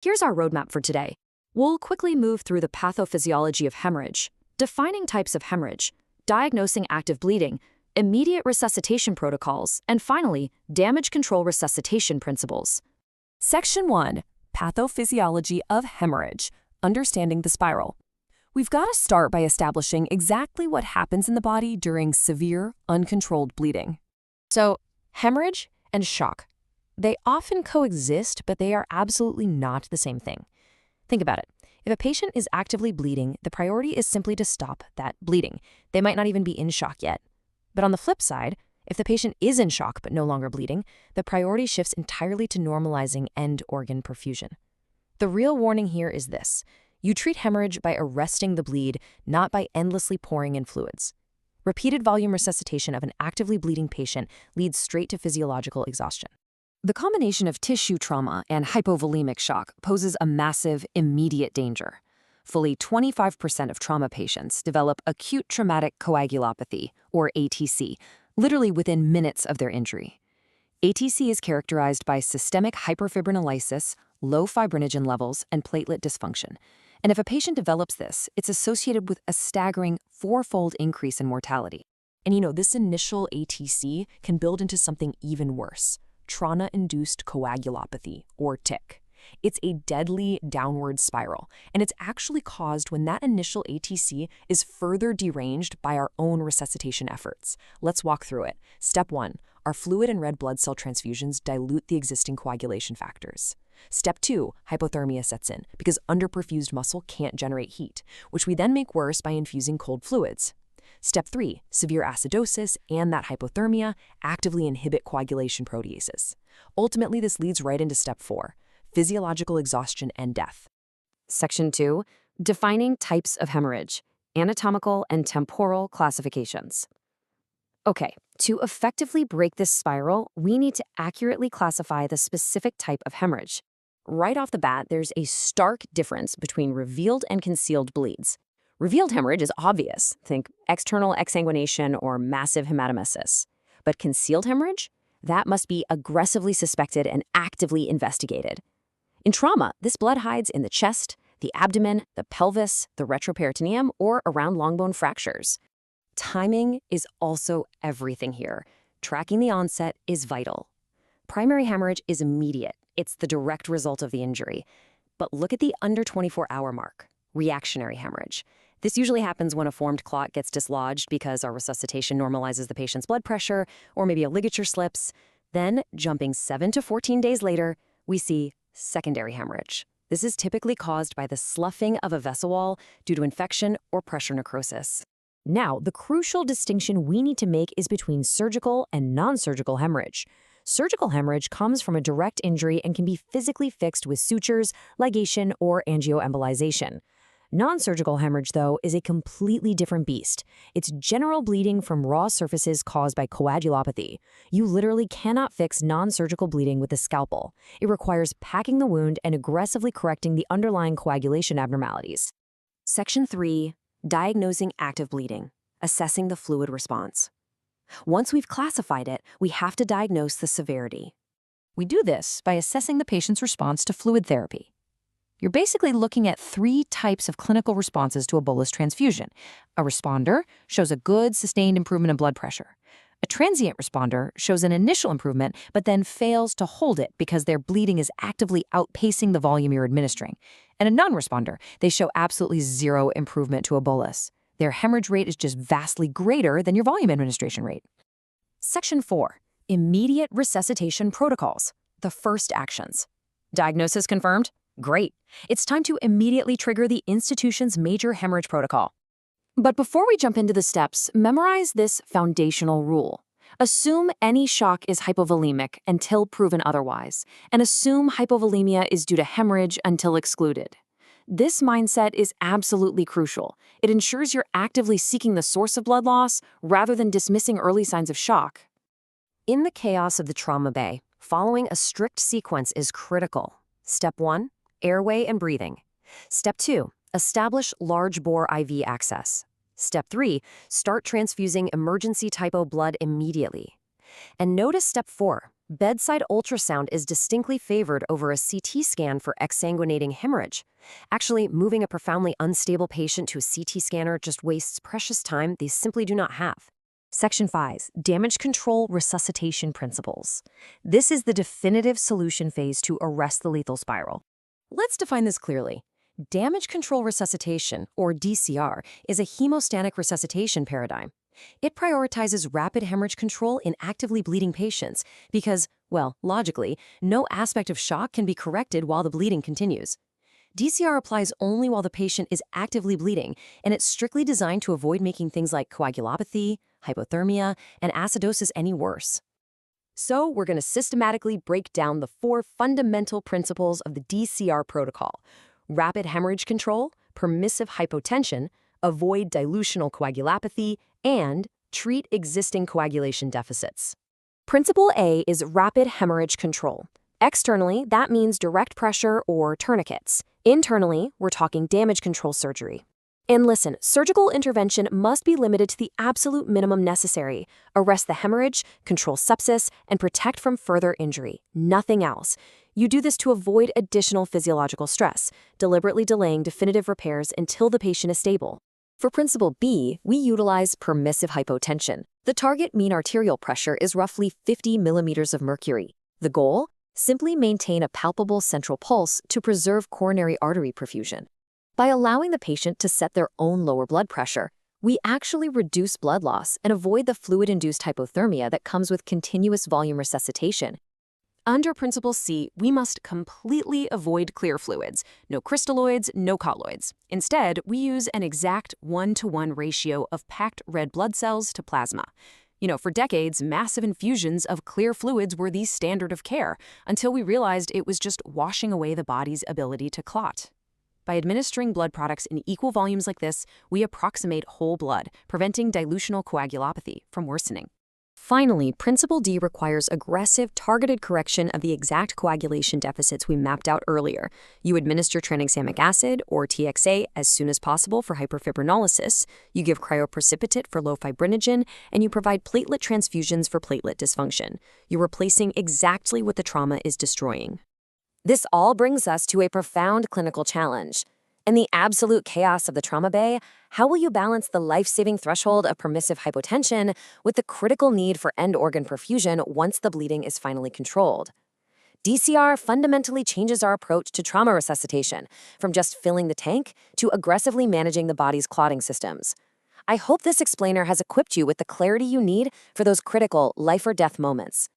Here's our roadmap for today. We'll quickly move through the pathophysiology of hemorrhage, defining types of hemorrhage, diagnosing active bleeding, immediate resuscitation protocols, and finally, damage control resuscitation principles. Section 1. Pathophysiology of hemorrhage, understanding the spiral. We've got to start by establishing exactly what happens in the body during severe, uncontrolled bleeding. So, hemorrhage and shock. They often coexist, but they are absolutely not the same thing. Think about it. If a patient is actively bleeding, the priority is simply to stop that bleeding. They might not even be in shock yet. But on the flip side, if the patient is in shock but no longer bleeding, the priority shifts entirely to normalizing end organ perfusion. The real warning here is this. You treat hemorrhage by arresting the bleed, not by endlessly pouring in fluids. Repeated volume resuscitation of an actively bleeding patient leads straight to physiological exhaustion. The combination of tissue trauma and hypovolemic shock poses a massive, immediate danger. Fully 25% of trauma patients develop acute traumatic coagulopathy, or ATC, literally within minutes of their injury. ATC is characterized by systemic hyperfibrinolysis, low fibrinogen levels, and platelet dysfunction. And if a patient develops this, it's associated with a staggering 4-fold increase in mortality. And this initial ATC can build into something even worse. Trauma-induced coagulopathy, or TIC. It's a deadly downward spiral, and it's actually caused when that initial ATC is further deranged by our own resuscitation efforts. Let's walk through it. Step 1. Our fluid and red blood cell transfusions dilute the existing coagulation factors. Step 2. Hypothermia sets in, because underperfused muscle can't generate heat, which we then make worse by infusing cold fluids. Step 3, severe acidosis and that hypothermia actively inhibit coagulation proteases. Ultimately, this leads right into Step 4, physiological exhaustion and death. Section 2, defining types of hemorrhage, anatomical and temporal classifications. Okay, to effectively break this spiral, we need to accurately classify the specific type of hemorrhage. Right off the bat, there's a stark difference between revealed and concealed bleeds. Revealed hemorrhage is obvious. Think external exsanguination or massive hematemesis. But concealed hemorrhage? That must be aggressively suspected and actively investigated. In trauma, this blood hides in the chest, the abdomen, the pelvis, the retroperitoneum, or around long bone fractures. Timing is also everything here. Tracking the onset is vital. Primary hemorrhage is immediate. It's the direct result of the injury. But look at the under 24-hour mark, reactionary hemorrhage. This usually happens when a formed clot gets dislodged because our resuscitation normalizes the patient's blood pressure, or maybe a ligature slips. Then, jumping 7 to 14 days later, we see secondary hemorrhage. This is typically caused by the sloughing of a vessel wall due to infection or pressure necrosis. Now, the crucial distinction we need to make is between surgical and non-surgical hemorrhage. Surgical hemorrhage comes from a direct injury and can be physically fixed with sutures, ligation, or angioembolization. Non-surgical hemorrhage, though, is a completely different beast. It's general bleeding from raw surfaces caused by coagulopathy. You literally cannot fix non-surgical bleeding with a scalpel. It requires packing the wound and aggressively correcting the underlying coagulation abnormalities. Section 3. Diagnosing active bleeding. Assessing the fluid response. Once we've classified it, we have to diagnose the severity. We do this by assessing the patient's response to fluid therapy. You're basically looking at 3 types of clinical responses to a bolus transfusion. A responder shows a good, sustained improvement in blood pressure. A transient responder shows an initial improvement, but then fails to hold it because their bleeding is actively outpacing the volume you're administering. And a non-responder, they show absolutely zero improvement to a bolus. Their hemorrhage rate is just vastly greater than your volume administration rate. Section 4. Immediate resuscitation protocols. The first actions. Diagnosis confirmed? Great. It's time to immediately trigger the institution's major hemorrhage protocol. But before we jump into the steps, memorize this foundational rule. Assume any shock is hypovolemic until proven otherwise, and assume hypovolemia is due to hemorrhage until excluded. This mindset is absolutely crucial. It ensures you're actively seeking the source of blood loss rather than dismissing early signs of shock. In the chaos of the trauma bay, following a strict sequence is critical. Step 1. Airway and breathing. Step 2. Establish large bore IV access. Step 3. Start transfusing emergency type O blood immediately. And notice step 4. Bedside ultrasound is distinctly favored over a CT scan for exsanguinating hemorrhage. Actually, moving a profoundly unstable patient to a CT scanner just wastes precious time they simply do not have. Section 5. Damage control resuscitation principles. This is the definitive solution phase to arrest the lethal spiral. Let's define this clearly. Damage control resuscitation, or DCR, is a hemostatic resuscitation paradigm. It prioritizes rapid hemorrhage control in actively bleeding patients because, well, logically, no aspect of shock can be corrected while the bleeding continues. DCR applies only while the patient is actively bleeding, and it's strictly designed to avoid making things like coagulopathy, hypothermia, and acidosis any worse. So we're going to systematically break down the 4 fundamental principles of the DCR protocol: rapid hemorrhage control, permissive hypotension, avoid dilutional coagulopathy, and treat existing coagulation deficits. Principle A is rapid hemorrhage control. Externally, that means direct pressure or tourniquets. Internally, we're talking damage control surgery. And listen, surgical intervention must be limited to the absolute minimum necessary. Arrest the hemorrhage, control sepsis, and protect from further injury. Nothing else. You do this to avoid additional physiological stress, deliberately delaying definitive repairs until the patient is stable. For Principle B, we utilize permissive hypotension. The target mean arterial pressure is roughly 50 millimeters of mercury. The goal? Simply maintain a palpable central pulse to preserve coronary artery perfusion. By allowing the patient to set their own lower blood pressure, we actually reduce blood loss and avoid the fluid-induced hypothermia that comes with continuous volume resuscitation. Under Principle C, we must completely avoid clear fluids. No crystalloids, no colloids. Instead, we use an exact 1-to-1 ratio of packed red blood cells to plasma. For decades, massive infusions of clear fluids were the standard of care, until we realized it was just washing away the body's ability to clot. By administering blood products in equal volumes like this, we approximate whole blood, preventing dilutional coagulopathy from worsening. Finally, Principle D requires aggressive, targeted correction of the exact coagulation deficits we mapped out earlier. You administer tranexamic acid, or TXA, as soon as possible for hyperfibrinolysis, you give cryoprecipitate for low fibrinogen, and you provide platelet transfusions for platelet dysfunction. You're replacing exactly what the trauma is destroying. This all brings us to a profound clinical challenge. In the absolute chaos of the trauma bay, how will you balance the life-saving threshold of permissive hypotension with the critical need for end organ perfusion once the bleeding is finally controlled? DCR fundamentally changes our approach to trauma resuscitation, from just filling the tank to aggressively managing the body's clotting systems. I hope this explainer has equipped you with the clarity you need for those critical life-or-death moments.